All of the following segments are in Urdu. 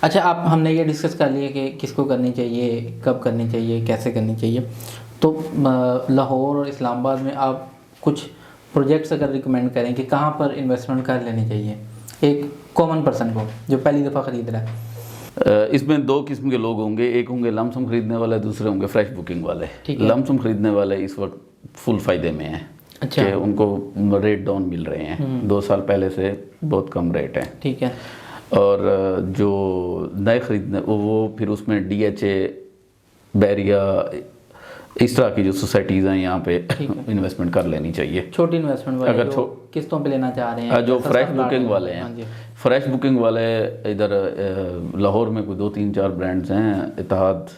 اچھا، آپ ہم نے یہ ڈسکس کر لیا کہ کس کو کرنی چاہیے، کب کرنی چاہیے، کیسے کرنی چاہیے. تو لاہور اور اسلام آباد میں آپ کچھ پروجیکٹس اگر ریکمینڈ کریں کہ کہاں پر انویسٹمنٹ کر لینی چاہیے ایک کامن پرسن کو جو پہلی دفعہ خرید رہا ہے؟ اس میں دو قسم کے لوگ ہوں گے. ایک ہوں گے لم سم خریدنے والے، دوسرے ہوں گے فریش بکنگ والے. لم سم خریدنے والے اس وقت فل فائدے میں ہیں. اچھا. کہ ان کو ریٹ ڈاؤن مل رہے ہیں 2 سال پہلے سے بہت کم ریٹ ہیں. ٹھیک ہے. اور جو نئے خریدنے وہ پھر اس میں ڈی ایچ اے، بیریا، اس طرح کی جو سوسائٹیز ہیں یہاں پہ انویسٹمنٹ کر لینی چاہیے. چھوٹی انویسٹمنٹ والے اگر جو قسطوں پہ لینا چاہ رہے ہیں، جو فریش بکنگ والے ہیں. فریش بکنگ والے ادھر لاہور میں کوئی 2-3-4 برانڈز ہیں. اتحاد،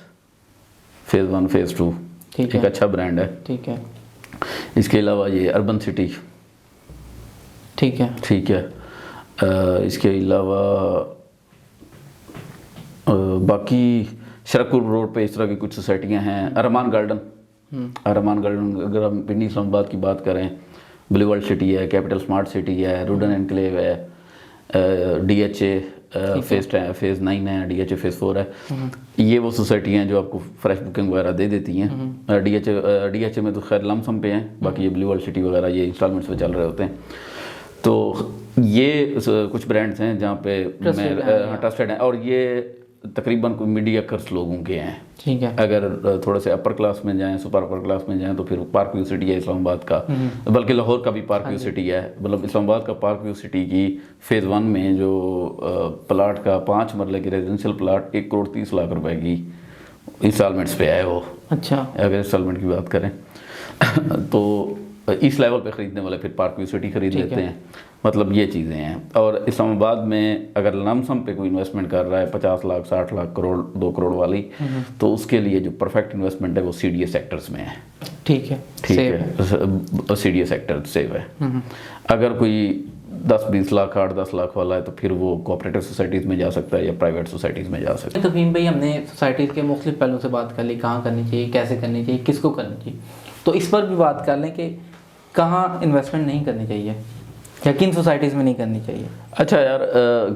فیز 1 فیز 2 ایک اچھا برانڈ ہے. ٹھیک ہے. اس کے علاوہ یہ اربن سٹی. ٹھیک ہے. ٹھیک ہے. اس کے علاوہ باقی شرکپور روڈ پہ اس طرح کی کچھ سوسائٹیاں ہیں. ارمان گارڈن اگر ہم پنڈی اسلام آباد کی بات کریں، بلیو ورلڈ سٹی ہے، کیپٹل اسمارٹ سٹی ہے، روڈن انکلیو ہے، ڈی ایچ اے فیز 9 ہے، ڈی ایچ اے فیز 4 ہے. یہ وہ سوسائٹی ہیں جو آپ کو فریش بکنگ وغیرہ دے دیتی ہیں. ڈی ایچ اے میں تو خیر لم سم پہ ہیں، باقی یہ بلیو ورلڈ سٹی وغیرہ یہ انسٹالمنٹس پہ چل رہے ہوتے ہیں. تو یہ کچھ برانڈز ہیں جہاں پہ میں ٹرسٹڈ ہیں، اور یہ تقریباً کوئی میڈیا کرس لوگوں کے ہیں. ٹھیک ہے. اگر تھوڑے سے اپر کلاس میں جائیں، سپر اپر کلاس میں جائیں، تو پھر پارک ویو سٹی ہے اسلام آباد کا، بلکہ لاہور کا بھی پارک ویو سٹی ہے. مطلب اسلام آباد کا پارک ویو سٹی کی فیز 1 میں جو پلاٹ کا 5 مرلے کی ریزیڈنشیل پلاٹ 1,30,00,000 روپے کی انسٹالمنٹس پہ ہے وہ. اچھا. اگر انسٹالمنٹ کی بات کریں تو اس لیول پہ خریدنے والے پھر پارک ویو سٹی خرید لیتے ہیں. مطلب یہ چیزیں ہیں. اور اسلام آباد میں اگر لم سم پہ کوئی انویسٹمنٹ کر رہا ہے 50 لاکھ 60 لاکھ کروڑ 2 کروڑ والی، تو اس کے لیے جو پرفیکٹ انویسٹمنٹ ہے وہ سی ڈی اے سیکٹرز میں ہے. ٹھیک ہے. ٹھیک ہے. سی ڈی اے سیکٹر سیو ہے. اگر کوئی 10-20 لاکھ 8-10 لاکھ والا ہے تو پھر وہ کوآپریٹو سوسائٹیز میں جا سکتا ہے یا پرائیویٹ سوسائٹیز میں جا سکتا ہے. تفہیم بھائی، ہم نے سوسائٹیز کے مختلف پہلوؤں سے بات کر لی، کہاں کرنی چاہیے، کیسے کرنی چاہیے، کس کو کرنی چاہیے. تو اس پر بھی بات کر لیں کہ کہاں انویسٹمنٹ نہیں کرنی چاہیے یا کن سوسائٹیز میں نہیں کرنی چاہیے. اچھا یار،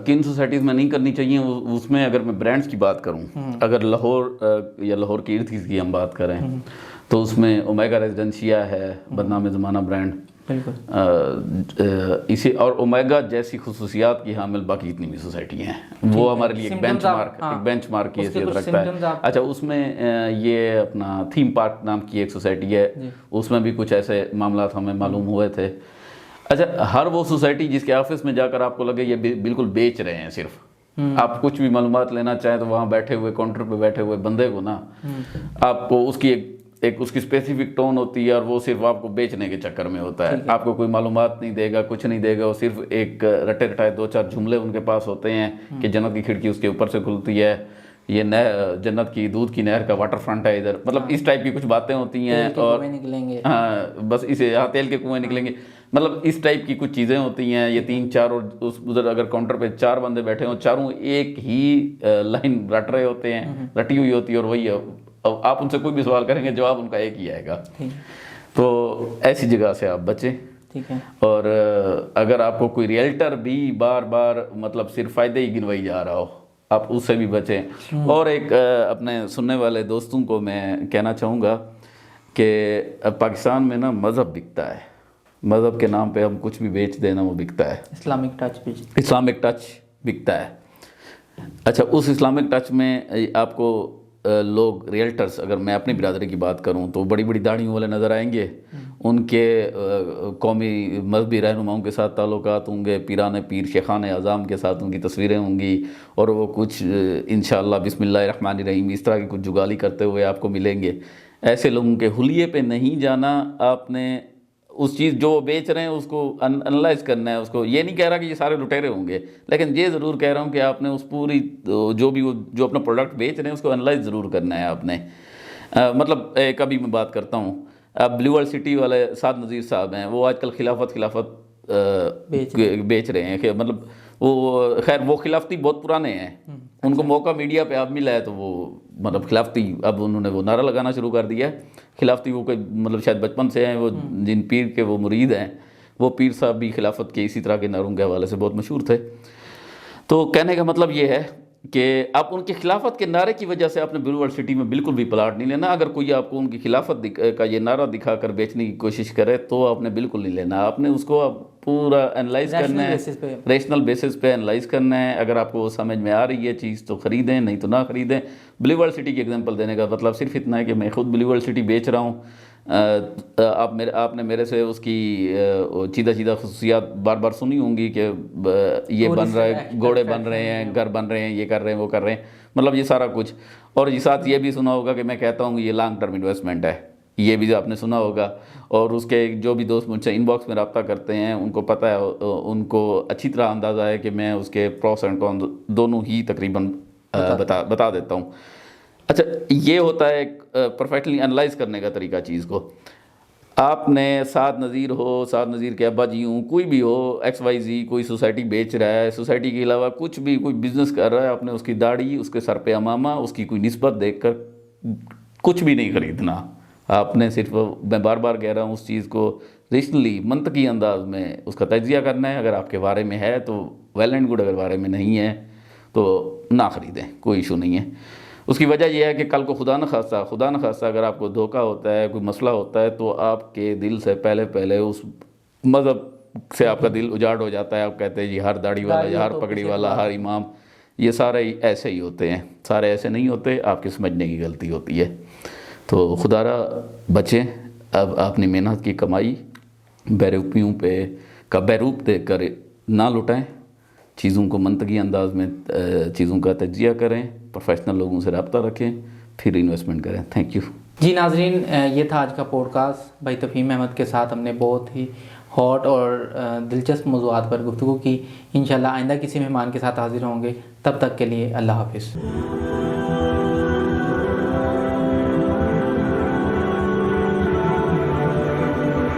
کن سوسائٹیز میں نہیں کرنی چاہیے اس میں اگر میں برانڈز کی بات کروں، اگر لاہور یا لاہور کی ارد گرد کی ہم بات کریں تو اس میں اومیگا ریزیڈنشیا ہے، بدنام زمانہ برانڈ. اسی اور اومیگا جیسی خصوصیات کی حامل باقی اتنی بھی سوسائٹی ہیں. وہ ہمارے لیے ایک بینچ مارک کی حیثیت رکھتا ہے. اچھا، اس میں یہ اپنا تھیم پارک نام کی ایک سوسائٹی ہے، اس میں بھی کچھ ایسے معاملات ہمیں معلوم ہوئے تھے. اچھا، ہر وہ سوسائٹی جس کے آفس میں جا کر آپ کو لگے یہ بالکل بیچ رہے ہیں، صرف آپ کچھ بھی معلومات لینا چاہیں تو وہاں بیٹھے ہوئے کاؤنٹر پہ بیٹھے ہوئے بندے کو نا آپ کو اس کی ایک اس کی اسپیسیفک ٹون ہوتی ہے، اور وہ صرف آپ کو بیچنے کے چکر میں ہوتا ہے. آپ کو کوئی معلومات نہیں دے گا، کچھ نہیں دے گا. وہ صرف ایک رٹے رٹائے 2-4 جملے ان کے پاس ہوتے ہیں کہ جنت کی کھڑکی اس کے اوپر سے کھلتی ہے، یہ جنت کی دودھ کی نہر کا واٹر فرنٹ ہے ادھر. مطلب اس ٹائپ کی کچھ باتیں ہوتی ہیں. اور ہاں، بس اسے تیل کے کنویں نکلیں گے. مطلب اس ٹائپ کی کچھ چیزیں ہوتی ہیں. یہ 3-4 اور ادھر اگر کاؤنٹر پہ 4 بندے بیٹھے ہوں، چاروں ایک ہی لائن رٹ رہے ہوتے ہیں، رٹی ہوئی ہوتی ہے، اور وہی آپ ان سے کوئی بھی سوال کریں گے جواب ان کا ایک ہی آئے گا. تو ایسی جگہ سے آپ بچیں. اور اگر آپ کو کوئی ریئلٹر بھی بار بار مطلب صرف فائدے ہی گنوائی جا رہا ہو، آپ اس سے بھی بچیں. اور ایک اپنے سننے والے دوستوں کو میں کہنا چاہوں گا کہ پاکستان میں نا مذہب بکتا ہے. مذہب کے نام پہ ہم کچھ بھی بیچ دینا وہ بکتا ہے. اسلامک ٹچ بکتا ہے. اچھا، اس اسلامک ٹچ میں آپ کو لوگ ریئلٹرز، اگر میں اپنی برادری کی بات کروں تو بڑی بڑی داڑھیوں والے نظر آئیں گے. ان کے قومی مذہبی رہنماؤں کے ساتھ تعلقات ہوں گے، پیران پیر شیخان اعظام کے ساتھ ان کی تصویریں ہوں گی، اور وہ کچھ انشاءاللہ بسم اللہ الرحمن الرحیم اس طرح کی کچھ جگالی کرتے ہوئے آپ کو ملیں گے. ایسے لوگوں کے حلیے پہ نہیں جانا. آپ نے اس چیز جو وہ بیچ رہے ہیں اس کو انالائز کرنا ہے. اس کو یہ نہیں کہہ رہا کہ یہ سارے لٹیرے ہوں گے، لیکن یہ ضرور کہہ رہا ہوں کہ آپ نے اس پوری جو اپنا پروڈکٹ بیچ رہے ہیں اس کو انالائز ضرور کرنا ہے آپ نے. مطلب کبھی میں بات کرتا ہوں، بلیو ورلڈ سٹی والے سعد نذیر صاحب ہیں، وہ آج کل خلافت بیچ رہے ہیں. مطلب وہ خیر وہ خلافتی بہت پرانے ہیں. ان کو موقع میڈیا پہ اب ملا ہے تو وہ مطلب خلافتی اب انہوں نے وہ نعرہ لگانا شروع کر دیا ہے. خلافتی وہ کوئی مطلب شاید بچپن سے ہیں، وہ جن پیر کے وہ مرید ہیں، وہ پیر صاحب بھی خلافت کے اسی طرح کے نعروں کے حوالے سے بہت مشہور تھے. تو کہنے کا مطلب یہ ہے کہ آپ ان کی خلافت کے نعرے کی وجہ سے آپ نے بلو ورلڈ سٹی میں بالکل بھی پلاٹ نہیں لینا. اگر کوئی آپ کو ان کی خلافت کا یہ نعرہ دکھا کر بیچنے کی کوشش کرے تو آپ نے بالکل نہیں لینا. آپ نے اس کو پورا انالائز کرنا ہے, ریشنل بیسس پہ انالائز کرنا ہے. اگر آپ کو وہ سمجھ میں آ رہی ہے چیز تو خریدیں, نہیں تو نہ خریدیں. بلو ورلڈ سٹی کی ایگزامپل دینے کا مطلب صرف اتنا ہے کہ میں خود بلو ورلڈ سٹی بیچ رہا ہوں. آپ نے میرے سے اس کی چیدہ خصوصیات بار بار سنی ہوں گی کہ یہ بن رہا ہے, گھوڑے بن رہے ہیں, گھر بن رہے ہیں, یہ کر رہے ہیں, وہ کر رہے ہیں, مطلب یہ سارا کچھ. اور یہ ساتھ یہ بھی سنا ہوگا کہ میں کہتا ہوں کہ یہ لانگ ٹرم انویسٹمنٹ ہے, یہ بھی آپ نے سنا ہوگا. اور اس کے جو بھی دوست مجھ سے ان باکس میں رابطہ کرتے ہیں ان کو پتہ ہے, ان کو اچھی طرح اندازہ ہے کہ میں اس کے پروس اینڈ کون دونوں ہی تقریباً بتا دیتا ہوں. اچھا, یہ ہوتا ہے پرفیکٹلی انالائز کرنے کا طریقہ چیز کو. آپ نے سعد نذیر ہو, سعد نذیر کے ابا جی ہوں, کوئی بھی ہو, XYZ کوئی سوسائٹی بیچ رہا ہے, سوسائٹی کے علاوہ کچھ بھی کوئی بزنس کر رہا ہے, آپ نے اس کی داڑھی, اس کے سر پہ امامہ, اس کی کوئی نسبت دیکھ کر کچھ بھی نہیں خریدنا. آپ نے صرف, میں بار بار کہہ رہا ہوں, اس چیز کو ریشنلی منطقی انداز میں اس کا تجزیہ کرنا ہے. اگر آپ کے بارے میں ہے تو ویل اینڈ گڈ, اگر بارے میں نہیں ہے تو نہ خریدیں, کوئی ایشو نہیں ہے. اس کی وجہ یہ ہے کہ کل کو خدا نخواستہ اگر آپ کو دھوکہ ہوتا ہے, کوئی مسئلہ ہوتا ہے, تو آپ کے دل سے پہلے اس مذہب سے آپ کا دل اجاڑ ہو جاتا ہے. آپ کہتے ہیں جی ہر داڑھی والا یا ہر پگڑی والا, ہر امام, یہ سارے ایسے ہی ہوتے ہیں. سارے ایسے نہیں ہوتے, آپ کی سمجھنے کی غلطی ہوتی ہے. تو خدا را بچیں. اب اپنی محنت کی کمائی بیروپیوں پہ کا بیروپ دیکھ کر نہ لٹائیں. چیزوں کو منطقی انداز میں چیزوں کا تجزیہ کریں, پروفیشنل لوگوں سے رابطہ رکھیں, پھر انویسٹمنٹ کریں. Thank you. جی ناظرین, یہ تھا آج کا پوڈ کاسٹ. بھائی تفہیم احمد کے ساتھ ہم نے بہت ہی ہاٹ اور دلچسپ موضوعات پر گفتگو کی. انشاءاللہ آئندہ کسی مہمان کے ساتھ حاضر ہوں گے. تب تک کے لیے اللہ حافظ.